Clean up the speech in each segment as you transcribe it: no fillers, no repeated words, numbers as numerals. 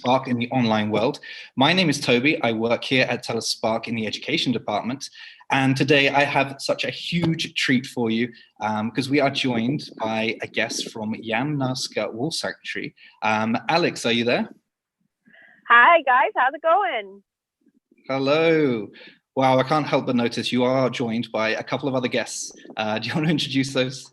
Spark in the online world. My name is Toby. I work here at Spark in the education department. And today I have such a huge treat for you because we are joined by a guest from Yamnuska Wolfdog Sanctuary. Alyx, are you there? Hi guys, how's it going? Hello. Wow, I can't help but notice you are joined by a couple of other guests. Do you want to introduce those?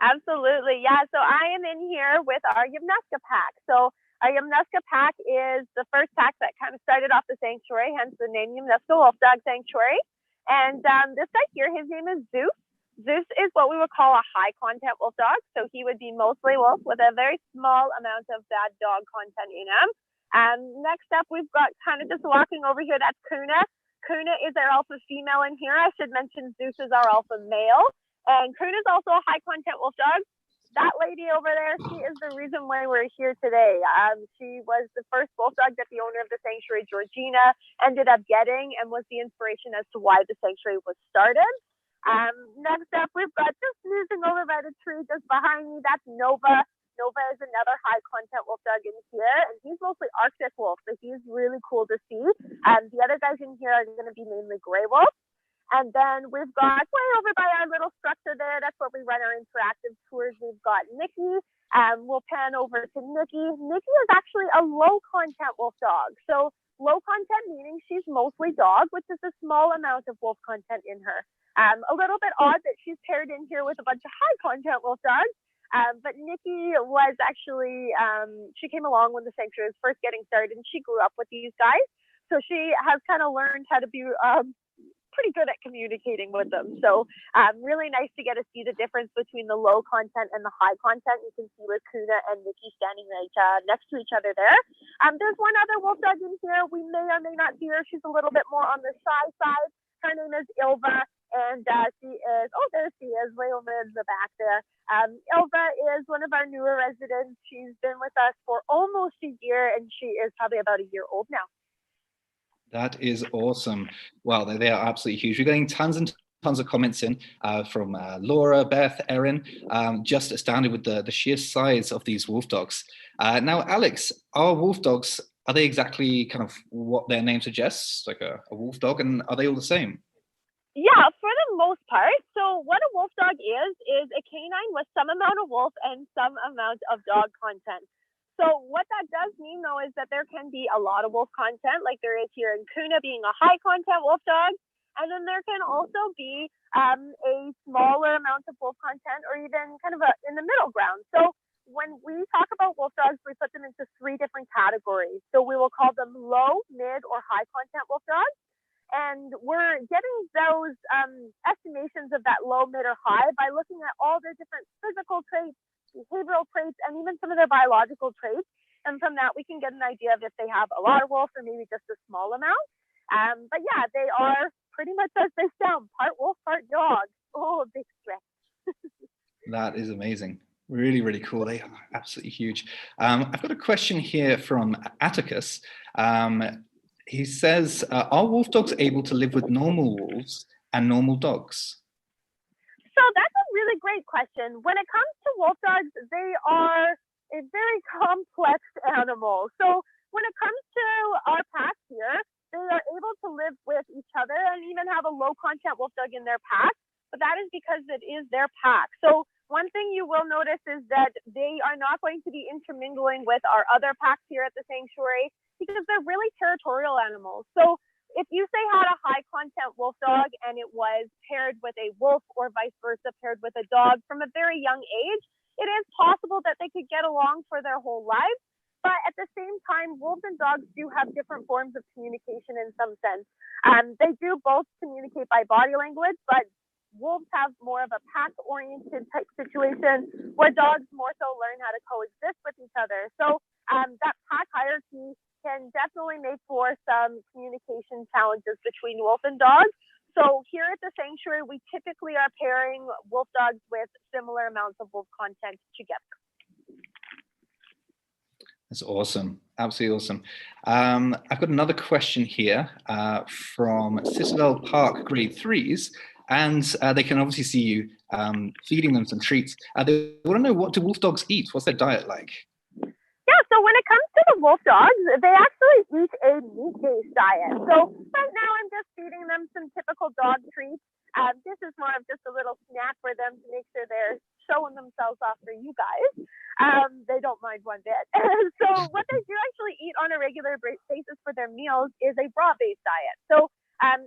Absolutely, yeah. So I am in here with our Yamnuska pack. So our Yamnuska pack is the first pack that kind of started off the sanctuary, hence the name Yamnuska Wolfdog Sanctuary. And this guy here, his name is Zeus. Zeus is what we would call a high content wolf dog. So he would be mostly wolf with a very small amount of bad dog content in him. Next up, we've got kind of just walking over here, that's Kuna. Kuna is our alpha female in here. I should mention Zeus is our alpha male. And Kuna is also a high content wolf dog. That lady over there, she is the reason why we're here today. She was the first wolf dog that the owner of the sanctuary, Georgina, ended up getting and was the inspiration as to why the sanctuary was started. Next up, we've got just snoozing over by the tree just behind me. That's Nova. Nova is another high content wolf dog in here, and he's mostly Arctic wolf, so he's really cool to see. The other guys in here are going to be mainly gray wolf. And then we've got way over by our little structure there. That's where we run our interactive tours. We've got Nikki. We'll pan over to Nikki. Nikki is actually a low content wolf dog. So low content meaning she's mostly dog, which is a small amount of wolf content in her. A little bit odd that she's paired in here with a bunch of high content wolf dogs. But Nikki was actually, she came along when the sanctuary was first getting started, and she grew up with these guys. So she has kind of learned how to be pretty good at communicating with them. So really nice to get to see the difference between the low content and the high content. You can see with Kuna and Nikki standing right next to each other there. There's one other wolf dog in here. We may or may not see her. She's a little bit more on the shy side. Her name is Ilva. And she is, oh, there she is, way over in the back there. Ilva is one of our newer residents. She's been with us for almost a year, and she is probably about a year old now. That is awesome. Wow, they are absolutely huge. We're getting tons and tons of comments in from Laura, Beth, Erin, just astounded with the sheer size of these wolf dogs. Now, Alyx, our wolf dogs, are they exactly kind of what their name suggests, like a wolf dog, and are they all the same? Yeah, for the most part. So what a wolf dog is a canine with some amount of wolf and some amount of dog content. So what that does mean, though, is that there can be a lot of wolf content, like there is here in Kuna being a high content wolf dog. And then there can also be a smaller amount of wolf content, or even kind of in the middle ground. So when we talk about wolf dogs, we put them into 3 different categories. So we will call them low, mid, or high content wolf dogs. And we're getting those estimations of that low, mid, or high by looking at all their different physical traits, behavioral traits, and even some of their biological traits. And from that, we can get an idea of if they have a lot of wolf or maybe just a small amount. But yeah, they are pretty much as they sound, part wolf, part dog. Oh, big stretch. That is amazing. Really, really cool. They are absolutely huge. I've got a question here from Atticus. He says, are wolf dogs able to live with normal wolves and normal dogs? So that's a really great question. When it comes to wolf dogs, they are a very complex animal. So when it comes to our pack here, they are able to live with each other and even have a low content wolf dog in their pack. But that is because it is their pack. So one thing you will notice is that they are not going to be intermingling with our other packs here at the sanctuary, because they're really territorial animals. So if you say had a high content wolf dog and it was paired with a wolf or vice versa paired with a dog from a very young age, it is possible that they could get along for their whole lives. But at the same time, wolves and dogs do have different forms of communication in some sense. They do both communicate by body language, but wolves have more of a pack-oriented type situation, where dogs more so learn how to coexist with each other. So that pack hierarchy can definitely make for some communication challenges between wolf and dog. So here at the sanctuary, we typically are pairing wolf dogs with similar amounts of wolf content together. That's awesome. Absolutely awesome. I've got another question here from Citadel Park grade 3s, and they can obviously see you feeding them some treats. They want to know, what do wolf dogs eat? What's their diet like? Yeah, so So when it comes to the wolf dogs, they actually eat a meat-based diet. So right now I'm just feeding them some typical dog treats. This is more of just a little snack for them to make sure they're showing themselves off for you guys. They don't mind one bit. So what they do actually eat on a regular basis for their meals is a raw-based diet. So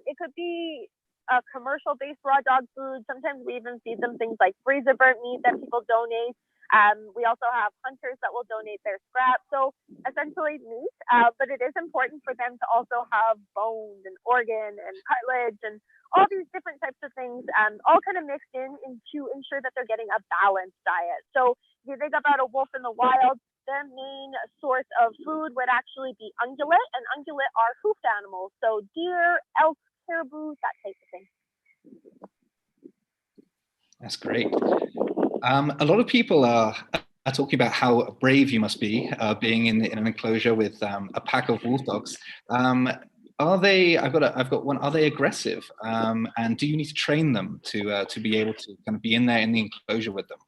it could be a commercial-based raw dog food. Sometimes we even feed them things like freezer burnt meat that people donate. We also have hunters that will donate their scraps. So essentially meat, but it is important for them to also have bones and organ and cartilage and all these different types of things, all kind of mixed in to ensure that they're getting a balanced diet. So if you think about a wolf in the wild, their main source of food would actually be ungulate, and ungulate are hoofed animals. So deer, elk, caribou, that type of thing. That's great. A lot of people are talking about how brave you must be being in an enclosure with a pack of wolf dogs. Are they? I've got one. Are they aggressive? And do you need to train them to be able to kind of be in there in the enclosure with them?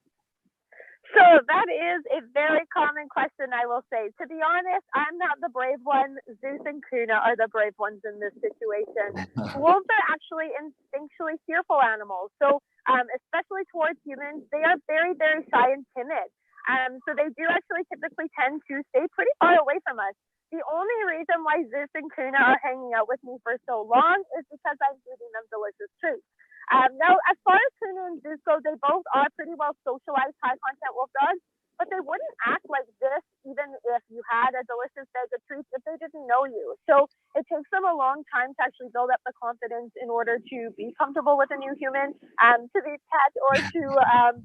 So that is a very common question, I will say. To be honest, I'm not the brave one. Zeus and Kuna are the brave ones in this situation. Wolves are actually instinctually fearful animals. So especially towards humans, they are very, very shy and timid. So they do actually typically tend to stay pretty far away from us. The only reason why Zeus and Kuna are hanging out with me for so long is because I'm feeding them delicious treats. Now, as far as Kuna and Zeus go, they both are pretty well socialized, high-content wolf dogs, but they wouldn't act like this even if you had a delicious bag of treats if they didn't know you. So it takes them a long time to actually build up the confidence in order to be comfortable with a new human, to be pet, or to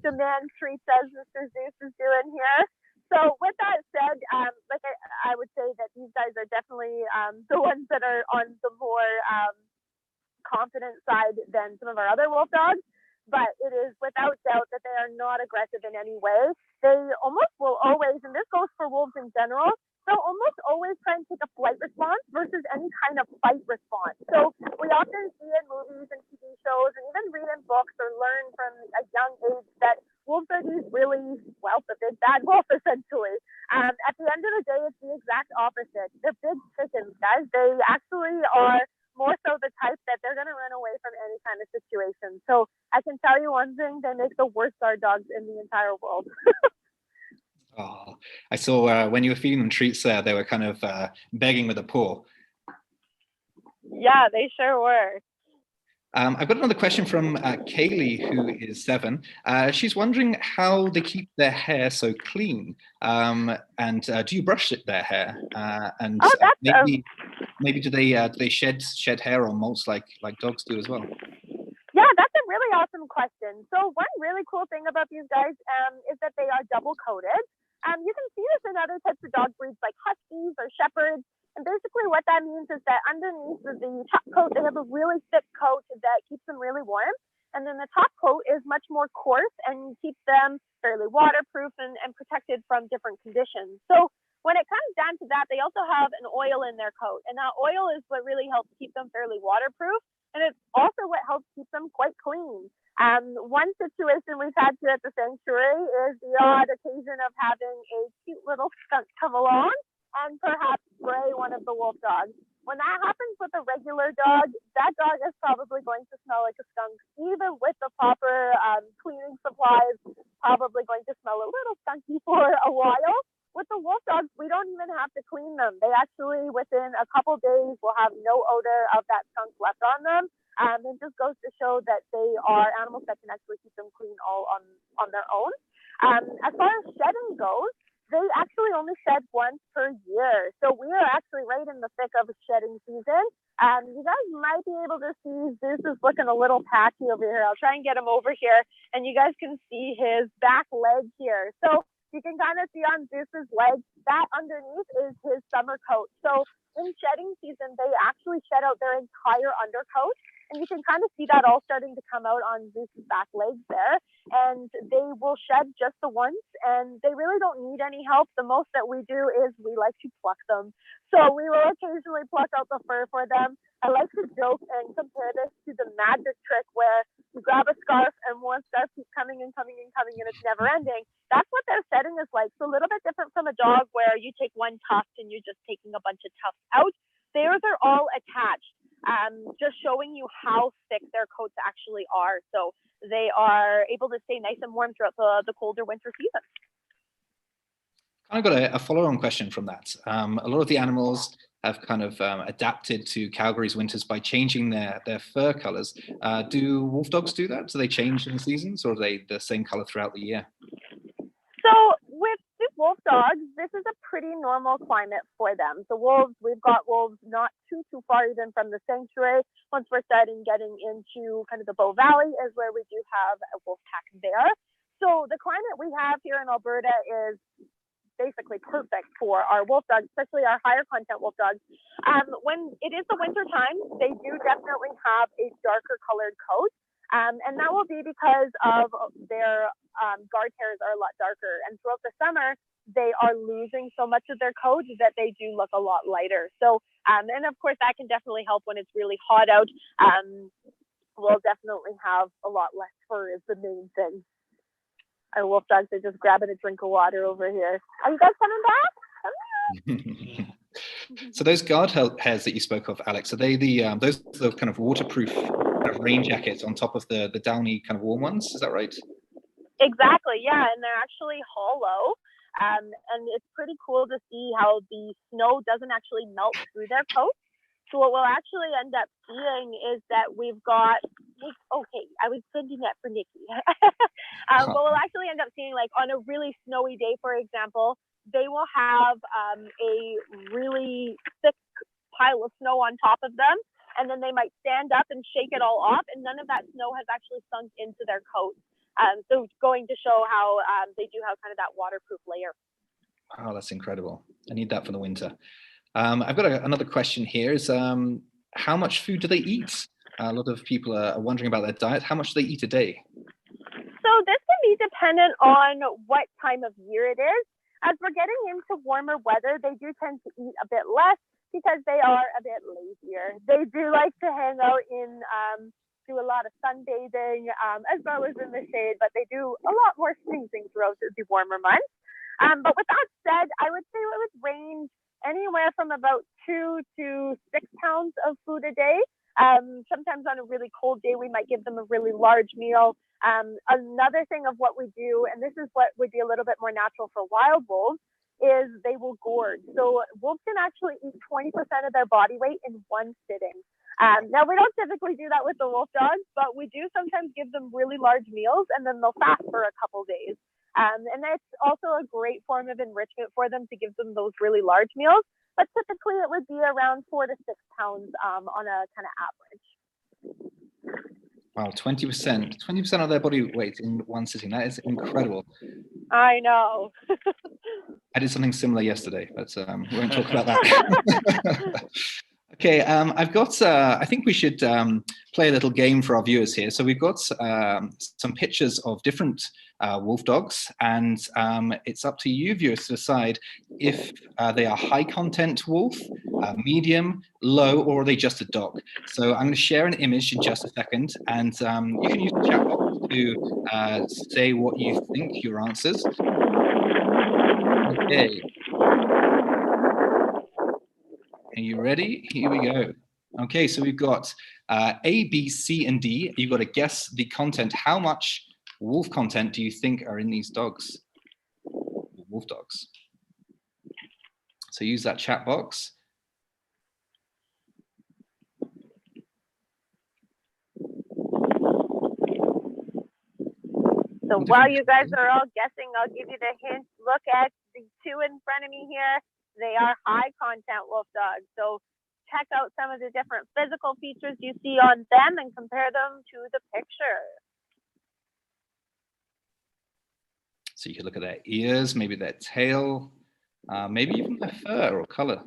demand treats as Mr. Zeus is doing here. So with that said, like I would say that these guys are definitely the ones that are on the more confident side than some of our other wolf dogs, but it is without doubt that they are not aggressive in any way. They almost will always, and this goes for wolves in general, they'll almost always try and take a flight response versus any kind of fight response. So we often see in movies and TV shows and even read in books or learn from a young age that wolves are these really, well, the big bad wolf essentially. At the end of the day, it's the exact opposite. They're big chickens, guys. They actually are more so the type that they're going to run away from any kind of situation. So I can tell you one thing, they make the worst guard dogs in the entire world. Oh, I saw when you were feeding them treats there, they were kind of begging with a paw. Yeah, they sure were. I've got another question from Kaylee, who is 7. She's wondering how they keep their hair so clean, and do you brush their hair? And maybe do they shed hair or molts like dogs do as well? Yeah, that's a really awesome question. So one really cool thing about these guys is that they are double coated. You can see this in other types of dog breeds like Huskies or Shepherds. And basically what that means is that underneath the top coat, they have a really thick coat that keeps them really warm. And then the top coat is much more coarse and keeps them fairly waterproof and protected from different conditions. So when it comes down to that, they also have an oil in their coat. And that oil is what really helps keep them fairly waterproof. And it's also what helps keep them quite clean. One situation we've had here at the sanctuary is the odd occasion of having a cute little skunk come along and perhaps spray one of the wolf dogs. When that happens with a regular dog, that dog is probably going to smell like a skunk. Even with the proper cleaning supplies, probably going to smell a little skunky for a while. With the wolf dogs, we don't even have to clean them. They actually, within a couple days, will have no odor of that skunk left on them. It just goes to show that they are animals that can actually keep them clean all on their own. As far as shedding goes, they actually only shed once per year. So we are actually right in the thick of shedding season. You guys might be able to see Zeus is looking a little patchy over here. I'll try and get him over here, and you guys can see his back leg here. So you can kind of see on Zeus's legs, that underneath is his summer coat. So in shedding season, they actually shed out their entire undercoat. And you can kind of see that all starting to come out on Zeus's back legs there. And they will shed just the once, and they really don't need any help. The most that we do is we like to pluck them. So we will occasionally pluck out the fur for them. I like to joke and compare this to the magic trick where you grab a scarf and one scarf keeps coming and coming and coming and it's never ending. That's what their setting is like. It's a little bit different from a dog where you take one tuft and you're just taking a bunch of tufts out. Theirs are all attached, just showing you how thick their coats actually are. So they are able to stay nice and warm throughout the colder winter season. I've got a follow-on question from that. A lot of the animals have kind of adapted to Calgary's winters by changing their fur colors. Do wolf dogs do that? Do they change in the seasons, or are they the same color throughout the year? So with the wolf dogs, this is a pretty normal climate for them. The wolves, we've got wolves not too far even from the sanctuary. Once we're starting getting into kind of the Bow Valley is where we do have a wolf pack there. So the climate we have here in Alberta is basically perfect for our wolf dogs, especially our higher content wolf dogs. When it is the winter time, they do definitely have a darker colored coat. And that will be because of their guard hairs are a lot darker. And throughout the summer, they are losing so much of their coat that they do look a lot lighter. So, and of course, that can definitely help when it's really hot out. We'll definitely have a lot less fur is the main thing. Our wolf dogs are just grabbing a drink of water over here. Are you guys coming back? So those guard hairs that you spoke of, Alyx, are they those kind of waterproof kind of rain jackets on top of the downy kind of warm ones? Is that right? Exactly, yeah, and they're actually hollow. And it's pretty cool to see how the snow doesn't actually melt through their coat. So what we'll actually end up seeing is that we've got, okay, I was sending that for Nikki. But we'll actually end up seeing, like, on a really snowy day, for example, they will have a really thick pile of snow on top of them, and then they might stand up and shake it all off, and none of that snow has actually sunk into their coat. So going to show how they do have kind of that waterproof layer. Oh, that's incredible. I need that for the winter. I've got another question here is how much food do they eat? A lot of people are wondering about their diet. How much do they eat a day? So this can be dependent on what time of year it is. As we're getting into warmer weather, they do tend to eat a bit less because they are a bit lazier. They do like to hang out in, do a lot of sunbathing, as well as in the shade, but they do a lot more snoozing throughout the warmer months. But with that said, I would say it would range anywhere from about 2 to 6 pounds of food a day. Sometimes on a really cold day, we might give them a really large meal. Another thing of what we do, and this is what would be a little bit more natural for wild wolves, is they will gorge. So wolves can actually eat 20% of their body weight in one sitting. Now, we don't typically do that with the wolf dogs, but we do sometimes give them really large meals, and then they'll fast for a couple days. And that's also a great form of enrichment for them to give them those really large meals. But typically it would be around 4 to 6 pounds on a kind of average. Wow, 20% of their body weight in one sitting. That is incredible. I know. I did something similar yesterday, but we won't talk about that. Okay, I've got, I think we should play a little game for our viewers here. So we've got some pictures of different wolf dogs, and it's up to you viewers to decide if they are high content wolf, medium, low, or are they just a dog. So I'm going to share an image in just a second, and you can use the chat box to say what you think, your answers. Okay. Are you ready? Here we go. Okay, so we've got A, B, C, and D. You've got to guess the content. How much wolf content do you think are in these dogs? Wolf dogs. So use that chat box. So while you guys are all guessing, I'll give you the hint. Look at the two in front of me here. They are high content wolf dogs. So check out some of the different physical features you see on them and compare them to the picture. So you can look at their ears, maybe their tail, maybe even their fur or color.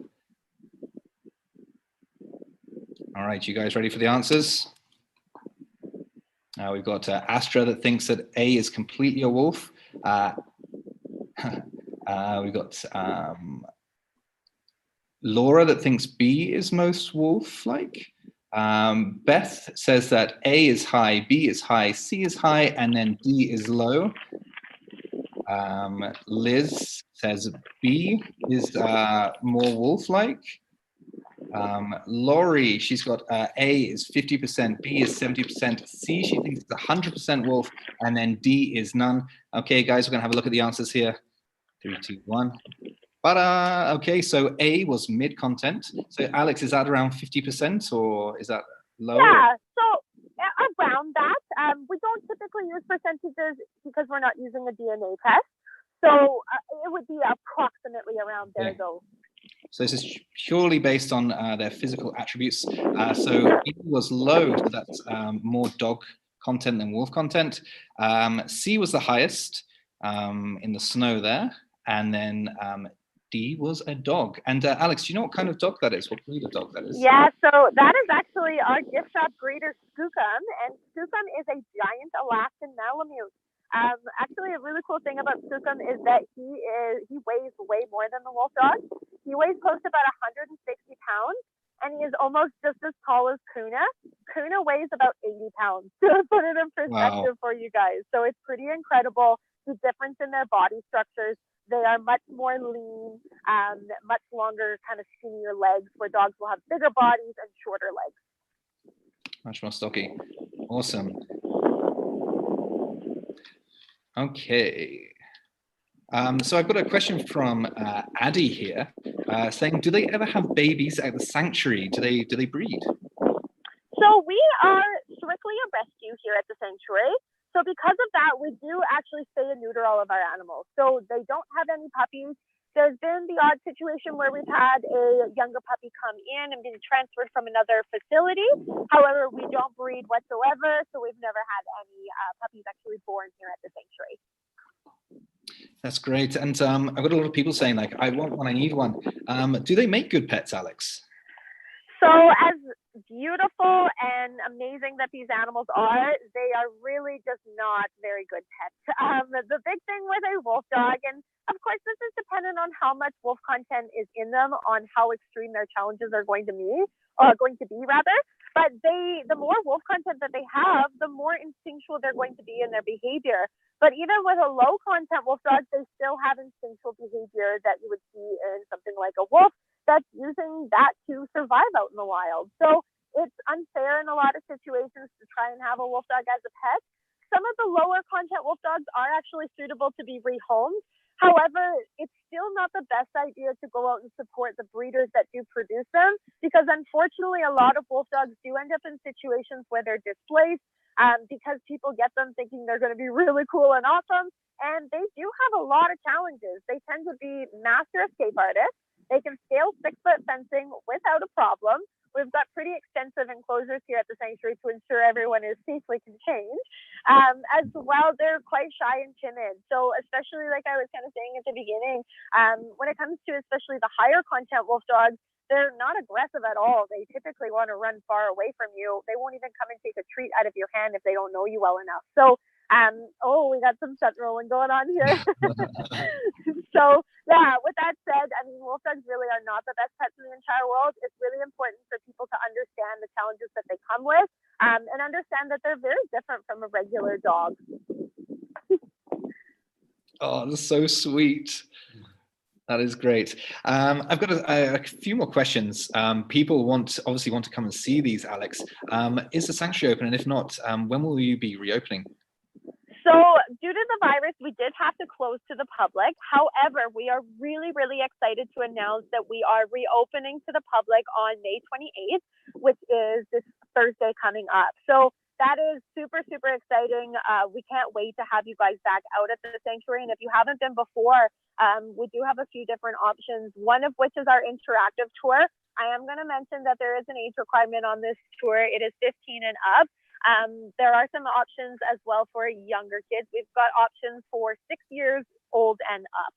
All right, you guys ready for the answers? We've got Astra that thinks that A is completely a wolf. We've got Laura that thinks B is most wolf-like. Beth says that A is high, B is high, C is high, and then D is low. Liz says B is more wolf-like. Laurie, she's got A is 50%, B is 70%, C she thinks it's 100% wolf, and then D is none. Okay, guys, we're gonna have a look at the answers here. 3, 2, 1. But okay, so A was mid-content. So Alyx, is that around 50% or is that low? Yeah, so around that. We don't typically use percentages because we're not using a DNA test. So it would be approximately around there, though. So this is purely based on their physical attributes. So B was low, so that's more dog content than wolf content. C was the highest in the snow there. And then D was a dog. And Alyx, do you know what kind of dog that is? What breed of dog that is? Yeah, so that is actually our gift shop breeder, Skookum. And Skookum is a giant Alaskan Malamute. Actually, a really cool thing about Skookum is that he weighs way more than the Wolfdog. He weighs close to about 160 pounds, and he is almost just as tall as Kuna. Kuna weighs about 80 pounds, to put it in perspective for you guys. So it's pretty incredible, the difference in their body structures. They are much more lean, much longer, kind of skinnier legs, where dogs will have bigger bodies and shorter legs. Much more stocky. Awesome. Okay. So I've got a question from Addy here, saying, do they ever have babies at the sanctuary? Do they breed? So we are strictly a rescue here at the sanctuary. So because of that, we do actually spay and neuter all of our animals. So they don't have any puppies. There's been the odd situation where we've had a younger puppy come in and been transferred from another facility. However, we don't breed whatsoever, so we've never had any puppies actually born here at the sanctuary. That's great. And I've got a lot of people saying, like, I want one, I need one. Do they make good pets, Alyx? So as beautiful and amazing that these animals are, they are really just not very good pets. The big thing with a wolf dog, and of course this is dependent on how much wolf content is in them, on how extreme their challenges are going to be, rather. But the more wolf content that they have, the more instinctual they're going to be in their behavior. But even with a low content wolf dog, they still have instinctual behavior that you would see in something like a wolf that's using that to survive out in the wild. So it's unfair in a lot of situations to try and have a wolf dog as a pet. Some of the lower content wolf dogs are actually suitable to be rehomed. However, it's still not the best idea to go out and support the breeders that do produce them, because unfortunately, a lot of wolf dogs do end up in situations where they're displaced because people get them thinking they're going to be really cool and awesome. And they do have a lot of challenges. They tend to be master escape artists. They can scale 6-foot fencing without a problem. We've got pretty extensive enclosures here at the sanctuary to ensure everyone is safely contained. As well, they're quite shy and timid. So especially like I was kind of saying at the beginning, when it comes to especially the higher content wolf dogs, they're not aggressive at all. They typically want to run far away from you. They won't even come and take a treat out of your hand if they don't know you well enough. So we got some set rolling going on here. So yeah, with that said, I mean, wolf dogs really are not the best pets in the entire world. It's really important for people to understand the challenges that they come with, and understand that they're very different from a regular dog. Oh, that's so sweet. That is great. I've got a few more questions. People obviously want to come and see these, Alyx. Is the sanctuary open? And if not, when will you be reopening? So due to the virus, we did have to close to the public. However, we are really, really excited to announce that we are reopening to the public on May 28th, which is this Thursday coming up. So that is super, super exciting. We can't wait to have you guys back out at the sanctuary. And if you haven't been before, we do have a few different options, one of which is our interactive tour. I am going to mention that there is an age requirement on this tour. It is 15 and up. There are some options as well for younger kids. We've got options for 6 years old and up.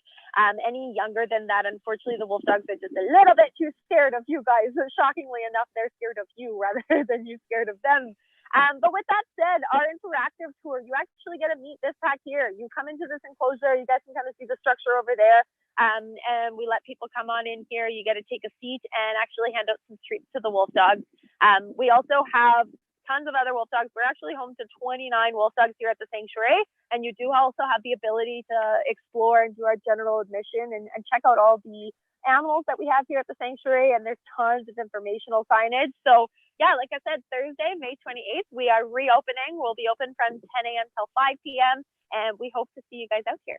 Any younger than that, unfortunately, the wolf dogs are just a little bit too scared of you guys. Shockingly enough, they're scared of you rather than you scared of them. But with that said, our interactive tour, you actually get to meet this pack here. You come into this enclosure, you guys can kind of see the structure over there. And we let people come on in here. You get to take a seat and actually hand out some treats to the wolf dogs. We also have tons of other wolf dogs. We're actually home to 29 wolf dogs here at the sanctuary. And you do also have the ability to explore and do our general admission and check out all the animals that we have here at the sanctuary. And there's tons of informational signage. So yeah, like I said, Thursday, May 28th, we are reopening. We'll be open from 10 a.m. till 5 p.m. And we hope to see you guys out here.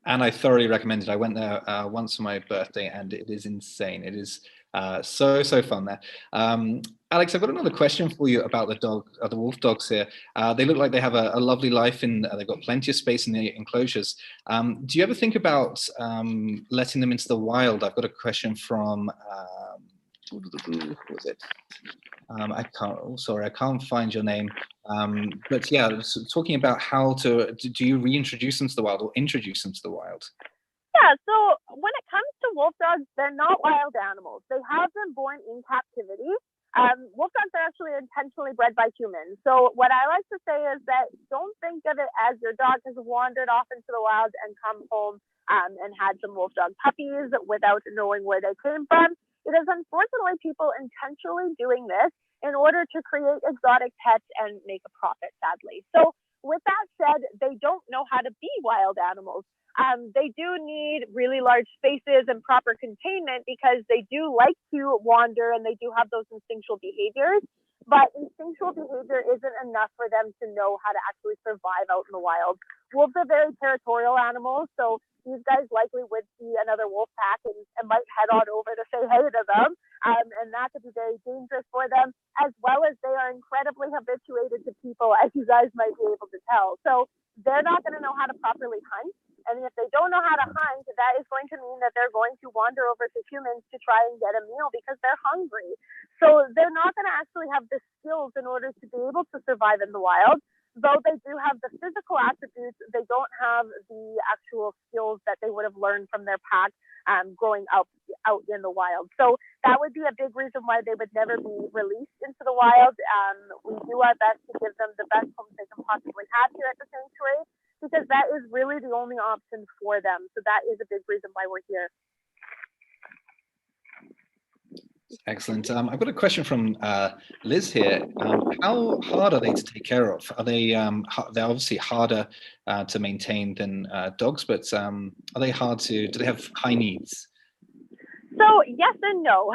And I thoroughly recommend it. I went there once for my birthday, and it is insane. It is so fun there. Alyx, I've got another question for you about the wolf dogs here. They look like they have a lovely life, and they've got plenty of space in the enclosures. Do you ever think about letting them into the wild? I've got a question from who was it? I can't find your name. But yeah, talking about how do you reintroduce them to the wild or introduce them to the wild? Yeah, so when it comes to wolf dogs, they're not wild animals. They have been born in captivity. Wolf dogs are actually intentionally bred by humans. So what I like to say is that don't think of it as your dog has wandered off into the wild and come home and had some wolf dog puppies without knowing where they came from. It is unfortunately people intentionally doing this in order to create exotic pets and make a profit, sadly. So with that said, they don't know how to be wild animals. They do need really large spaces and proper containment because they do like to wander and they do have those instinctual behaviors. But instinctual behavior isn't enough for them to know how to actually survive out in the wild. Wolves are very territorial animals, so these guys likely would see another wolf pack and might head on over to say hey to them. And that could be very dangerous for them, as well as they are incredibly habituated to people, as you guys might be able to tell. So they're not going to know how to properly hunt. And if they don't know how to hunt, that is going to mean that they're going to wander over to humans to try and get a meal because they're hungry. So they're not going to actually have the skills in order to be able to survive in the wild. Though they do have the physical attributes, they don't have the actual skills that they would have learned from their pack growing up out in the wild. So that would be a big reason why they would never be released into the wild. We do our best to give them the best homes they can possibly have here at the sanctuary, because that is really the only option for them. So that is a big reason why we're here. Excellent. I've got a question from Liz here. How hard are they to take care of? Are they? They're obviously harder to maintain than dogs, but are they hard to? Do they have high needs? So yes and no.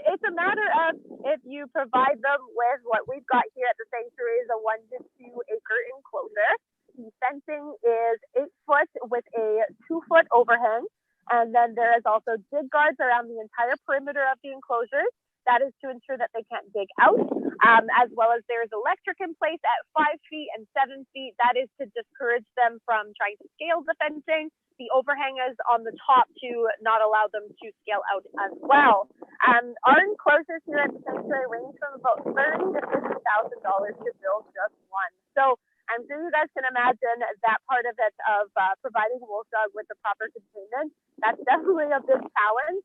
It's a matter of if you provide them with what we've got here at the sanctuary is a 1 to 2 acre enclosure. The fencing is 8 foot with a 2 foot overhang. And then there is also dig guards around the entire perimeter of the enclosures. That is to ensure that they can't dig out, as well as there is electric in place at 5 feet and 7 feet. That is to discourage them from trying to scale the fencing. The overhang is on the top to not allow them to scale out as well. Our enclosures here at the sanctuary range from about $30,000 to $50,000 to build just one. So I'm sure you guys can imagine that part of it of providing a wolf dog with the proper containment. That's definitely a big challenge.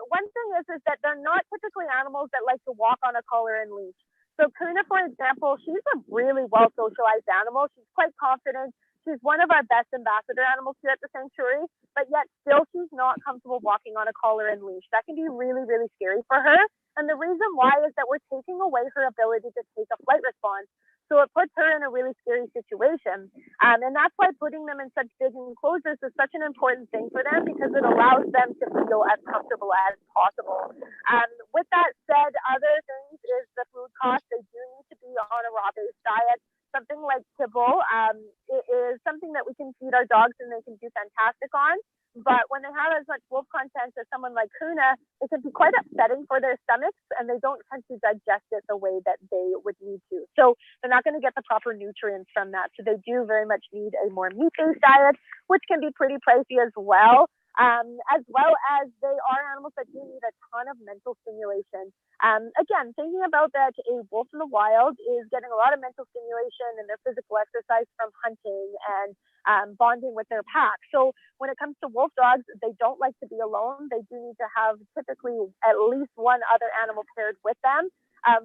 One thing is that they're not typically animals that like to walk on a collar and leash. So Kuna, for example, she's a really well socialized animal. She's quite confident. She's one of our best ambassador animals here at the sanctuary, but yet still she's not comfortable walking on a collar and leash. That can be really, really scary for her. And the reason why is that we're taking away her ability to take a flight response. So it puts her in a really scary situation. And that's why putting them in such big enclosures is such an important thing for them, because it allows them to feel as comfortable as possible. With that said, other things is the food cost. They do need to be on a raw-based diet. Something like kibble it is something that we can feed our dogs and they can do fantastic on. But when they have as much wolf content as someone like Kuna, it can be quite upsetting for their stomachs, and they don't tend to digest it the way that they would need to. So they're not going to get the proper nutrients from that. So they do very much need a more meat-based diet, which can be pretty pricey as well as they are animals that do need a ton of mental stimulation. Again, thinking about that, a wolf in the wild is getting a lot of mental stimulation and their physical exercise from hunting and bonding with their pack. So when it comes to wolf dogs, they don't like to be alone. They do need to have typically at least one other animal paired with them.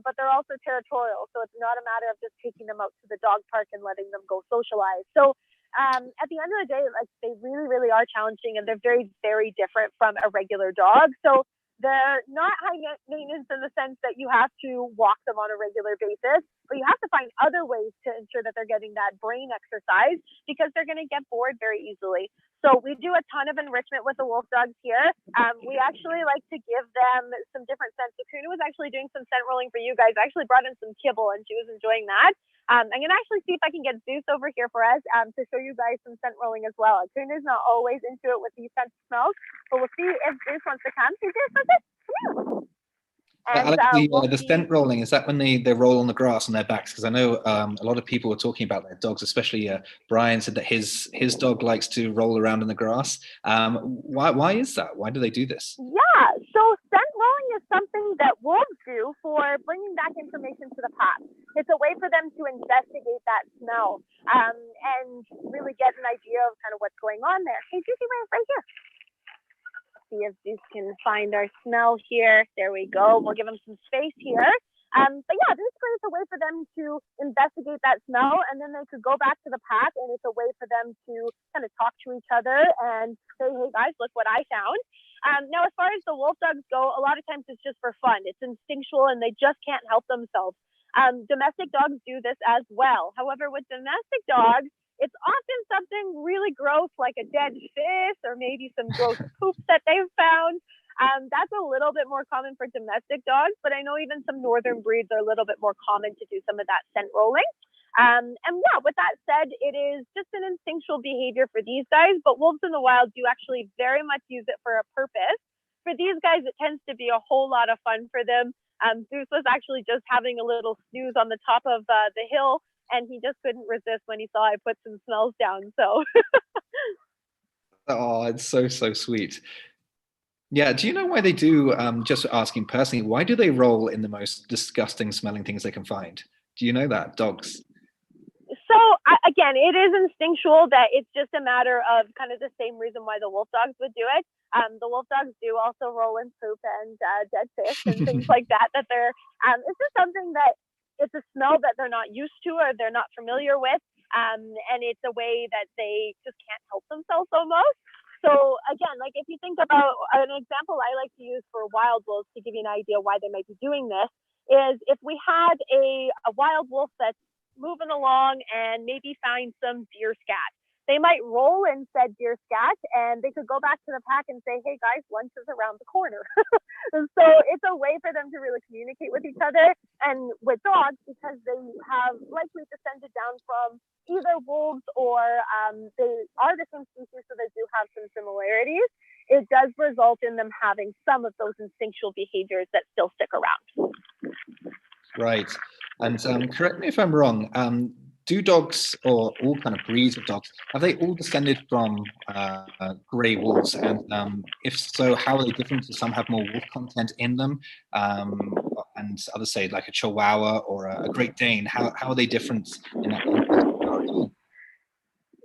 but they're also territorial. So it's not a matter of just taking them out to the dog park and letting them go socialize. So at the end of the day, like, they really, really are challenging, and they're very, very different from a regular dog. So they're not high maintenance in the sense that you have to walk them on a regular basis, but you have to find other ways to ensure that they're getting that brain exercise, because they're going to get bored very easily. So we do a ton of enrichment with the wolf dogs here. We actually like to give them some different scents. So Kuna was actually doing some scent rolling for you guys. I actually brought in some kibble, and she was enjoying that. I'm going to actually see if I can get Zeus over here for us to show you guys some scent rolling as well. Kuna's not always into it with these scent smells, but we'll see if Zeus wants to come. So Zeus, what's it? Come here. And, Alex, the scent rolling, is that when they roll on the grass on their backs? Because I know a lot of people were talking about their dogs, especially Brian said that his dog likes to roll around in the grass. Why is that? Why do they do this? Yeah, so scent rolling is something that wolves do for bringing back information to the pack. It's a way for them to investigate that smell and really get an idea of kind of what's going on there. Hey, Juicy, right here. See if Zeus can find our smell here. There we go. We'll give them some space here. But yeah, basically it's a way for them to investigate that smell, and then they could go back to the pack, and it's a way for them to kind of talk to each other and say, hey guys, look what I found. Now, as far as the wolf dogs go, a lot of times it's just for fun. It's instinctual, and they just can't help themselves. Domestic dogs do this as well. However, with domestic dogs, it's often something really gross, like a dead fish or maybe some gross poop that they've found. That's a little bit more common for domestic dogs, but I know even some northern breeds are a little bit more common to do some of that scent rolling. And yeah, with that said, it is just an instinctual behavior for these guys, but wolves in the wild do actually very much use it for a purpose. For these guys, it tends to be a whole lot of fun for them. Zeus was actually just having a little snooze on the top of the hill, and he just couldn't resist when he saw I put some smells down. So oh, it's so sweet. Yeah, do you know why they do, just asking personally, why do they roll in the most disgusting smelling things they can find? Do you know that, dogs? So again, it is instinctual, that it's just a matter of kind of the same reason why the wolf dogs would do it. The wolf dogs do also roll in poop and dead fish and things like that, that they're, it's just something that it's a smell that they're not used to or they're not familiar with. And it's a way that they just can't help themselves almost. So again, like if you think about an example I like to use for wild wolves to give you an idea why they might be doing this, is if we had a wild wolf that's moving along and maybe find some deer scat. They might roll in said deer scat, and they could go back to the pack and say, hey guys, lunch is around the corner. And so it's a way for them to really communicate with each other. And with dogs, because they have likely descended down from either wolves or they are the same species, so they do have some similarities, it does result in them having some of those instinctual behaviors that still stick around. Right. And correct me if I'm wrong, do dogs, or all kind of breeds of dogs, have they all descended from grey wolves? And if so, how are they different? Do some have more wolf content in them? And others say like a Chihuahua or a Great Dane. How are they different in that regard?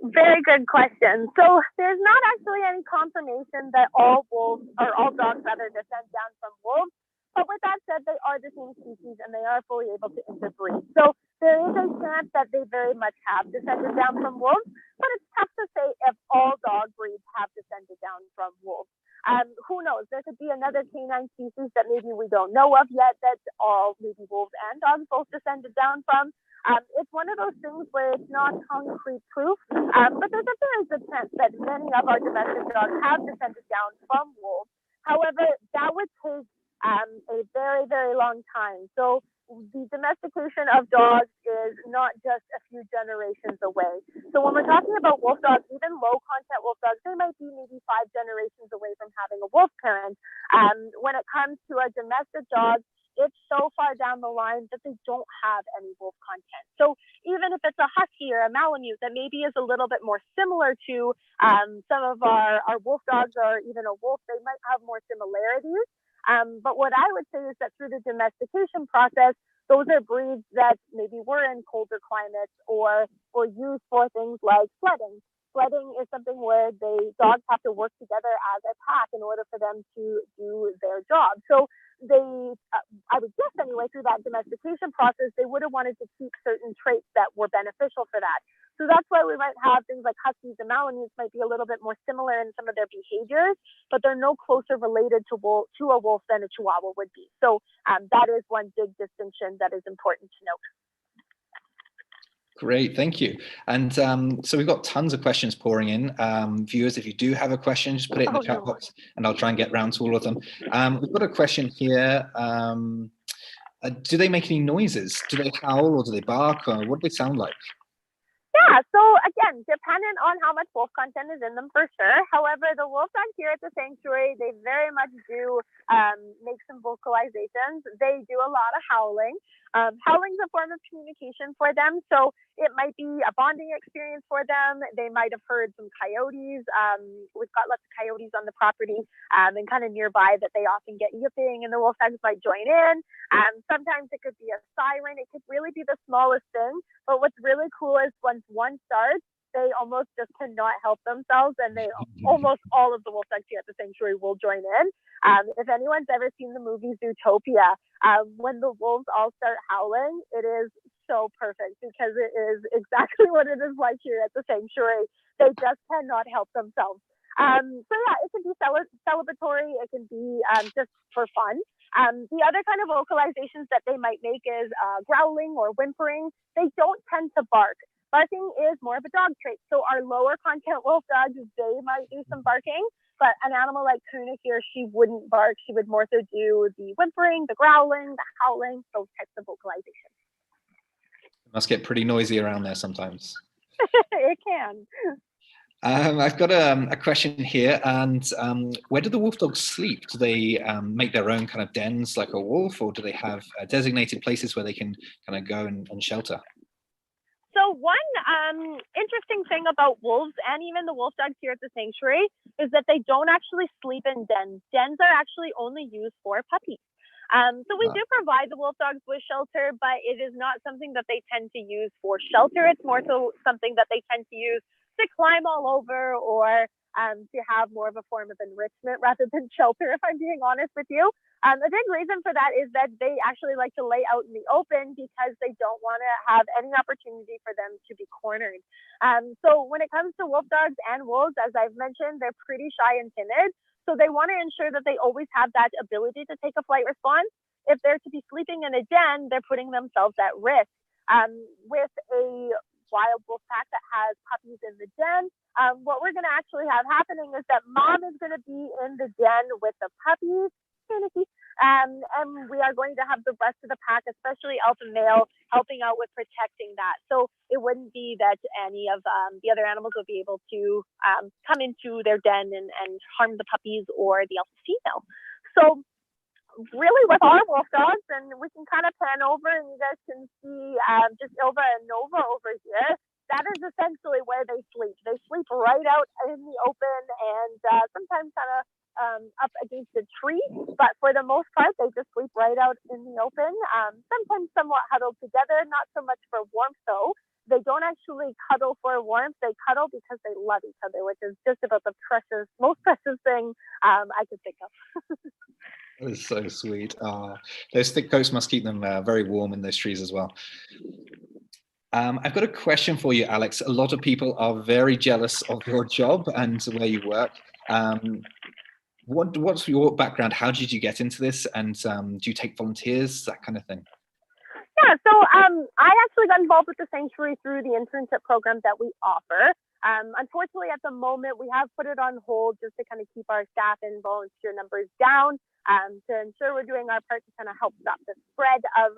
Very good question. So there's not actually any confirmation that all wolves, or all dogs rather, descend down from wolves. But with that said, they are the same species and they are fully able to interbreed. So there is a chance that they very much have descended down from wolves, but it's tough to say if all dog breeds have descended down from wolves. Who knows? There could be another canine species that maybe we don't know of yet that all maybe wolves and dogs both descended down from. It's one of those things where it's not concrete proof, but there's a very good chance that many of our domestic dogs have descended down from wolves. However, that would take a very, very long time. So the domestication of dogs is not just a few generations away. So when we're talking about wolf dogs, even low content wolf dogs, they might be maybe 5 generations away from having a wolf parent. When it comes to a domestic dog, it's so far down the line that they don't have any wolf content. So even if it's a husky or a malamute that maybe is a little bit more similar to some of our wolf dogs or even a wolf, they might have more similarities. But what I would say is that through the domestication process, those are breeds that maybe were in colder climates or used for things like sledding. Sledding is something where dogs have to work together as a pack in order for them to do their job. So I would guess anyway, through that domestication process, they would have wanted to keep certain traits that were beneficial for that. So that's why we might have things like Huskies and Malamutes might be a little bit more similar in some of their behaviors, but they're no closer related to a wolf than a Chihuahua would be. So that is one big distinction that is important to note. Great, thank you. And so we've got tons of questions pouring in. Viewers, if you do have a question, just put it in the chat box and I'll try and get round to all of them. We've got a question here. Do they make any noises? Do they howl or do they bark? Or what do they sound like? Yeah, so again, dependent on how much wolf content is in them for sure. However, the wolfdogs here at the sanctuary, they very much do make some vocalizations. They do a lot of howling. Howling is a form of communication for them, so it might be a bonding experience for them. They might have heard some coyotes. We've got lots of coyotes on the property and kind of nearby that they often get yipping, and the wolfdogs might join in. Sometimes it could be a siren. It could really be the smallest thing. But what's really cool is once one starts, they almost just cannot help themselves, and they almost all of the wolfdogs here at the sanctuary will join in. If anyone's ever seen the movie Zootopia, when the wolves all start howling, it is so perfect because it is exactly what it is like here at the sanctuary. They just cannot help themselves. So yeah, it can be celebratory. It can be just for fun. The other kind of vocalizations that they might make is growling or whimpering. They don't tend to bark. Barking is more of a dog trait. So our lower content wolf dogs, they might do some barking, but an animal like Kuna here, she wouldn't bark. She would more so do the whimpering, the growling, the howling, those types of vocalizations. It must get pretty noisy around there sometimes. It can. I've got a question here, and where do the wolf dogs sleep? Do they make their own kind of dens like a wolf, or do they have designated places where they can kind of go and shelter? So one interesting thing about wolves and even the wolf dogs here at the sanctuary is that they don't actually sleep in dens. Dens are actually only used for puppies. So we do provide the wolf dogs with shelter, but it is not something that they tend to use for shelter. It's more so something that they tend to use to climb all over or to have more of a form of enrichment rather than shelter, if I'm being honest with you. A big reason for that is that they actually like to lay out in the open because they don't want to have any opportunity for them to be cornered. So when it comes to wolf dogs and wolves, as I've mentioned, they're pretty shy and timid. So they want to ensure that they always have that ability to take a flight response. If they're to be sleeping in a den, they're putting themselves at risk. With a wild wolf pack that has puppies in the den, what we're going to actually have happening is that mom is going to be in the den with the puppies, and we are going to have the rest of the pack, especially alpha male, helping out with protecting that. So it wouldn't be that any of the other animals will be able to come into their den and harm the puppies or the alpha female. So really with our wolf dogs, and we can kind of pan over and you guys can see just Ilva and Nova over here. That is essentially where they sleep. They sleep right out in the open and sometimes kind of up against a tree, but for the most part, they just sleep right out in the open. Sometimes somewhat huddled together, not so much for warmth though. They don't actually cuddle for warmth. They cuddle because they love each other, which is just about the most precious thing I could think of. That is so sweet. Those thick coats must keep them very warm in those trees as well. I've got a question for you, Alyx. A lot of people are very jealous of your job and where you work. What's your background? How did you get into this? And do you take volunteers, that kind of thing? Yeah, so I actually got involved with the sanctuary through the internship program that we offer. Unfortunately, at the moment, we have put it on hold just to kind of keep our staff and volunteer numbers down to ensure we're doing our part to kind of help stop the spread of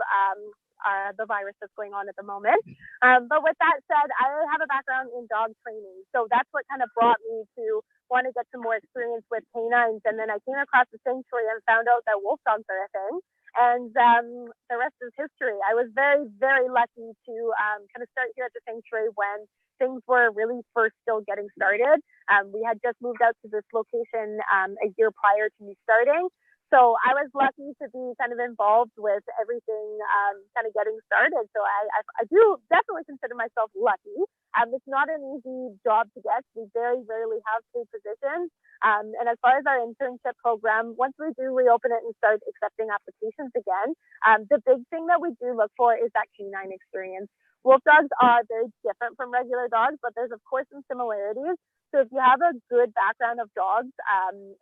the virus that's going on at the moment. But with that said, I have a background in dog training. So that's what kind of brought me to want to get some more experience with canines. And then I came across the sanctuary and found out that wolf dogs are a thing. And the rest is history. I was very, very lucky to kind of start here at the sanctuary when things were really first still getting started. We had just moved out to this location a year prior to me starting. So I was lucky to be kind of involved with everything kind of getting started. So I do definitely consider myself lucky. It's not an easy job to get. We very rarely have paid positions. And as far as our internship program, once we do reopen it and start accepting applications again, the big thing that we do look for is that canine experience. Wolf dogs are very different from regular dogs, but there's of course some similarities. So if you have a good background of dogs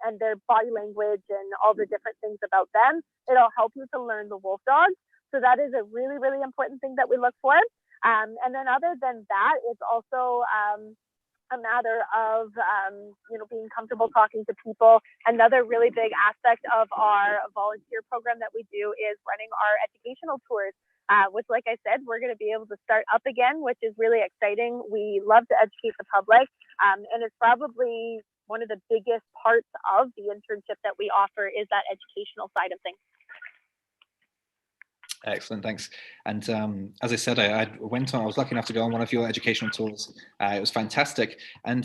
and their body language and all the different things about them, it'll help you to learn the wolf dog. So that is a really, really important thing that we look for. And then other than that, it's also a matter of, being comfortable talking to people. Another really big aspect of our volunteer program that we do is running our educational tours. Which, like I said, we're going to be able to start up again, which is really exciting. We love to educate the public, and it's probably one of the biggest parts of the internship that we offer is that educational side of things. Excellent, thanks. And as I said, I was lucky enough to go on one of your educational tours. It was fantastic. And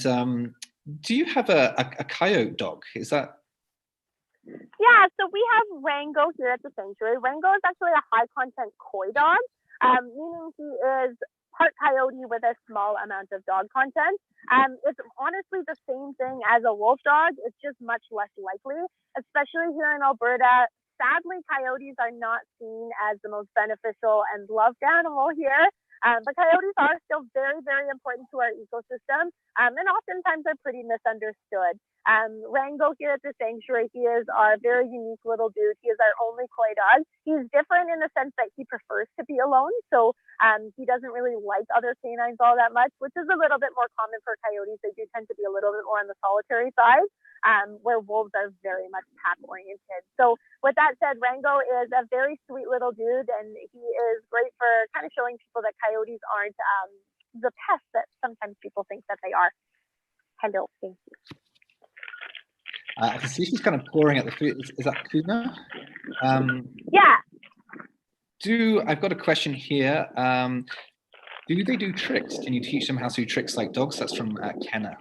do you have a coyote dog? Is that? Yeah, so we have Rango here at the sanctuary. Rango is actually a high content koi dog, meaning he is part coyote with a small amount of dog content. It's honestly the same thing as a wolf dog. It's just much less likely, especially here in Alberta. Sadly, coyotes are not seen as the most beneficial and loved animal here. But coyotes are still very, very important to our ecosystem, and oftentimes are pretty misunderstood. Rango here at the sanctuary, he is our very unique little dude. He is our only koi dog. He's different in the sense that he prefers to be alone. So he doesn't really like other canines all that much, which is a little bit more common for coyotes. They do tend to be a little bit more on the solitary side, where wolves are very much pack oriented. So with that said, Rango is a very sweet little dude, and he is great for kind of showing people that coyotes aren't the pests that sometimes people think that they are. Hello, thank you. I can see she's kind of pouring at the food. Is that Kuna? Yeah. I've got a question here. Do they do tricks? Can you teach them how to do tricks like dogs? That's from Kenna.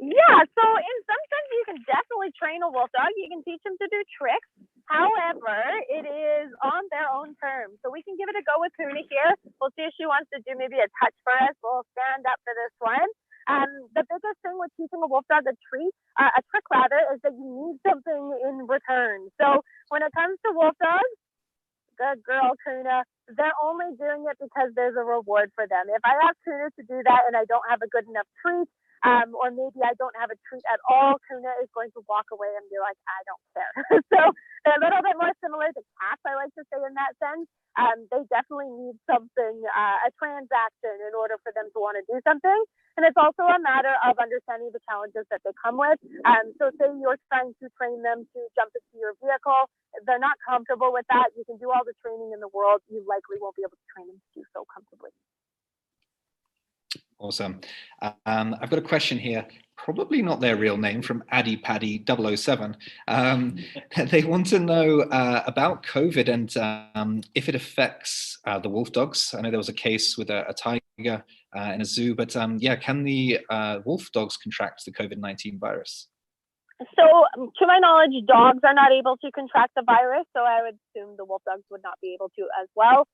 Yeah, so in some sense, you can definitely train a wolf dog. You can teach them to do tricks. However, it is on their own terms. So we can give it a go with Kuna here. We'll see if she wants to do maybe a touch for us. We'll stand up for this one. The biggest thing with teaching a wolf dog a trick is that you need something in return. So when it comes to wolf dogs, good girl, Kuna, they're only doing it because there's a reward for them. If I ask Kuna to do that and I don't have a good enough treat, or maybe I don't have a treat at all, Kuna is going to walk away and be like, I don't care. So they're a little bit more similar to cats, I like to say, in that sense. They definitely need something, a transaction, in order for them to want to do something. And it's also a matter of understanding the challenges that they come with. So say you're trying to train them to jump into your vehicle. If they're not comfortable with that, you can do all the training in the world. You likely won't be able to train them to do so comfortably. Awesome. I've got a question here, probably not their real name, from Addy Paddy 007. They want to know about COVID and if it affects the wolf dogs. I know there was a case with a tiger in a zoo, but can the wolf dogs contract the COVID-19 virus? So to my knowledge, dogs are not able to contract the virus, so I would assume the wolf dogs would not be able to as well.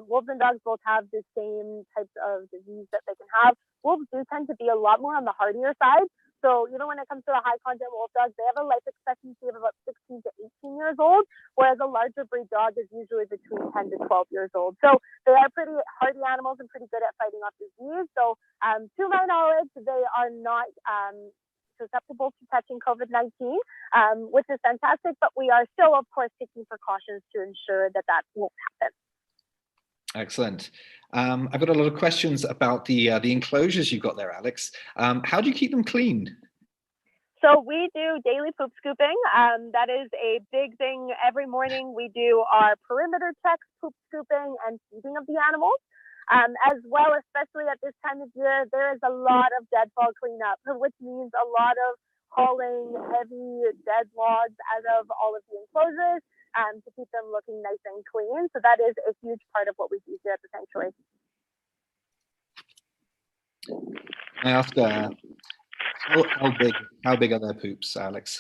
Wolves and dogs both have the same types of disease that they can have. Wolves do tend to be a lot more on the hardier side. So, when it comes to the high content wolf dogs, they have a life expectancy of about 16 to 18 years old, whereas a larger breed dog is usually between 10 to 12 years old. So they are pretty hardy animals and pretty good at fighting off disease. So to my knowledge, they are not susceptible to catching COVID-19, which is fantastic, but we are still, of course, taking precautions to ensure that that won't happen. Excellent. I've got a lot of questions about the enclosures you've got there, Alyx. How do you keep them clean? So we do daily poop scooping. That is a big thing. Every morning we do our perimeter checks, poop scooping, and feeding of the animals. As well, especially at this time of year, there is a lot of deadfall cleanup, which means a lot of hauling heavy dead logs out of all of the enclosures to keep them looking nice and clean. So that is a huge part of what we do here at the sanctuary. Can I ask, how big are their poops, Alyx?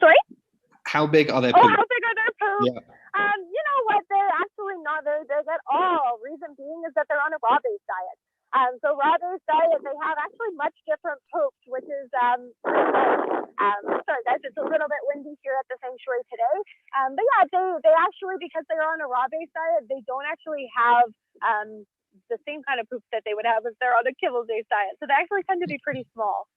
Sorry? How big are their poops? Oh, how big are their poops? Yeah. You know what? They're actually not very big at all. Reason being is that they're on a raw-based diet. So raw-based diet, they have actually much different poops, which is, sorry guys, it's a little bit windy here at the sanctuary today. But yeah, they actually, because they're on a raw-based diet, they don't actually have the same kind of poops that they would have if they're on a kibble-based diet. So they actually tend to be pretty small.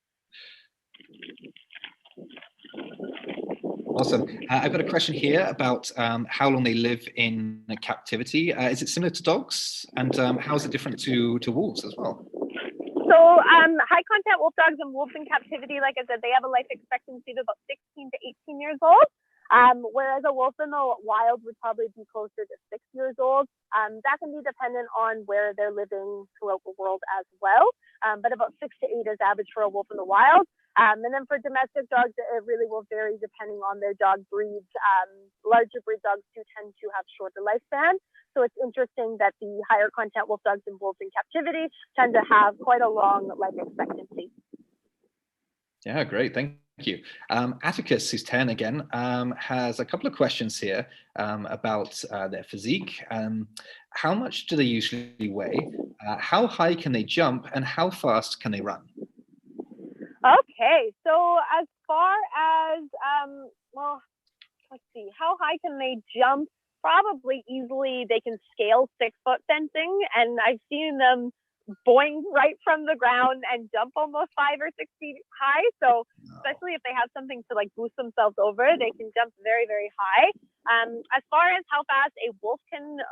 Awesome. I've got a question here about how long they live in captivity. Is it similar to dogs? And how is it different to wolves as well? So high content wolf dogs and wolves in captivity, like I said, they have a life expectancy of about 16 to 18 years old. Whereas a wolf in the wild would probably be closer to 6 years old. That can be dependent on where they're living throughout the world as well. But about 6 to 8 is average for a wolf in the wild. And then for domestic dogs, it really will vary depending on their dog breeds. Larger breed dogs do tend to have shorter lifespan. So it's interesting that the higher content wolf dogs and wolves in captivity tend to have quite a long life expectancy. Yeah, great. Thank you. Atticus, who's 10 again, has a couple of questions here about their physique. How much do they usually weigh? How high can they jump? And how fast can they run? Okay, so as far as, well, let's see, how high can they jump? Probably easily they can scale 6-foot fencing, and I've seen them boing right from the ground and jump almost 5 or 6 feet high. So especially if they have something to like boost themselves over, they can jump very, very high. As far as how fast a wolf can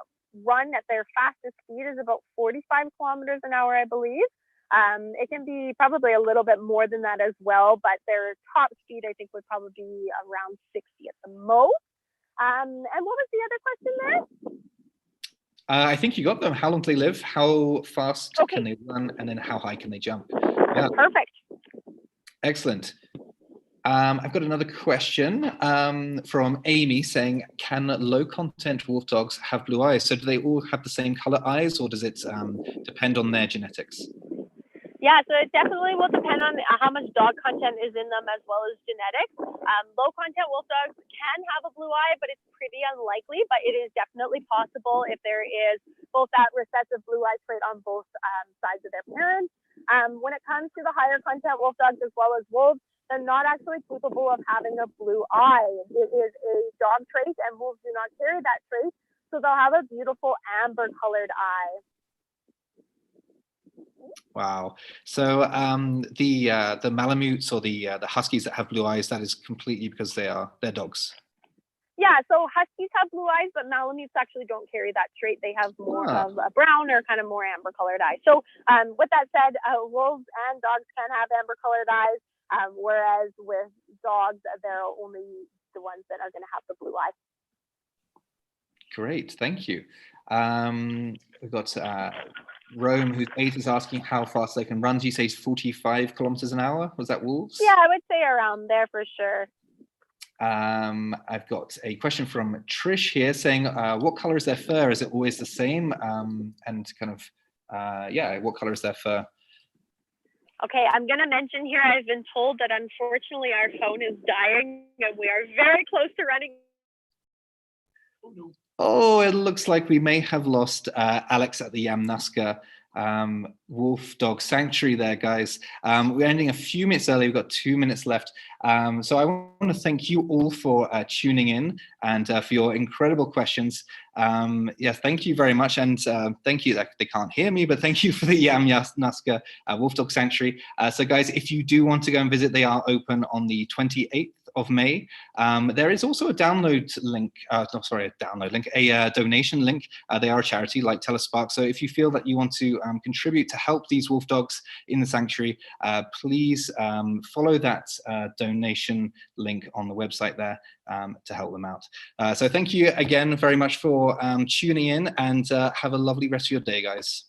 run at their fastest speed is about 45 kilometers an hour, I believe. It can be probably a little bit more than that as well, but their top speed, I think, would probably be around 60 at the most. And what was the other question there? I think you got them. How long do they live? How fast can they run? And then how high can they jump? Yeah. Perfect. Excellent. I've got another question from Amy saying, can low content wolf dogs have blue eyes? So do they all have the same color eyes, or does it depend on their genetics? Yeah, so it definitely will depend on how much dog content is in them as well as genetics. Low content wolf dogs can have a blue eye, but it's pretty unlikely, but it is definitely possible if there is both that recessive blue eye trait on both sides of their parents. When it comes to the higher content wolf dogs as well as wolves, they're not actually capable of having a blue eye. It is a dog trait, and wolves do not carry that trait, so they'll have a beautiful amber colored eye. Wow. So the Malamutes or the Huskies that have blue eyes, that is completely because they're dogs. Yeah, so Huskies have blue eyes, but Malamutes actually don't carry that trait. They have more of a brown or kind of more amber colored eyes. So with that said, wolves and dogs can have amber colored eyes, whereas with dogs, they're only the ones that are going to have the blue eye. Great, thank you. We've got Rome, who's 8, is asking how fast they can run. Do you say 45 kilometers an hour? Was that wolves? Yeah, I would say around there for sure. I've got a question from Trish here saying, what color is their fur? Is it always the same? And kind of, yeah, what color is their fur? Okay, I'm going to mention here, I've been told that unfortunately our phone is dying and we are very close to running. Oh, no. Oh, it looks like we may have lost Alyx at the Yamnuska Wolfdog Sanctuary there, guys. We're ending a few minutes early. We've got 2 minutes left. So I want to thank you all for tuning in and for your incredible questions. Yes, thank you very much. And thank you, they can't hear me, but thank you for the Yamnuska Wolfdog Sanctuary. So guys, if you do want to go and visit, they are open on the 28th of May. There is also a download link, a donation link. They are a charity like Telespark. So if you feel that you want to contribute to help these wolf dogs in the sanctuary, please follow that donation link on the website there to help them out. So thank you again very much for tuning in, and have a lovely rest of your day, guys.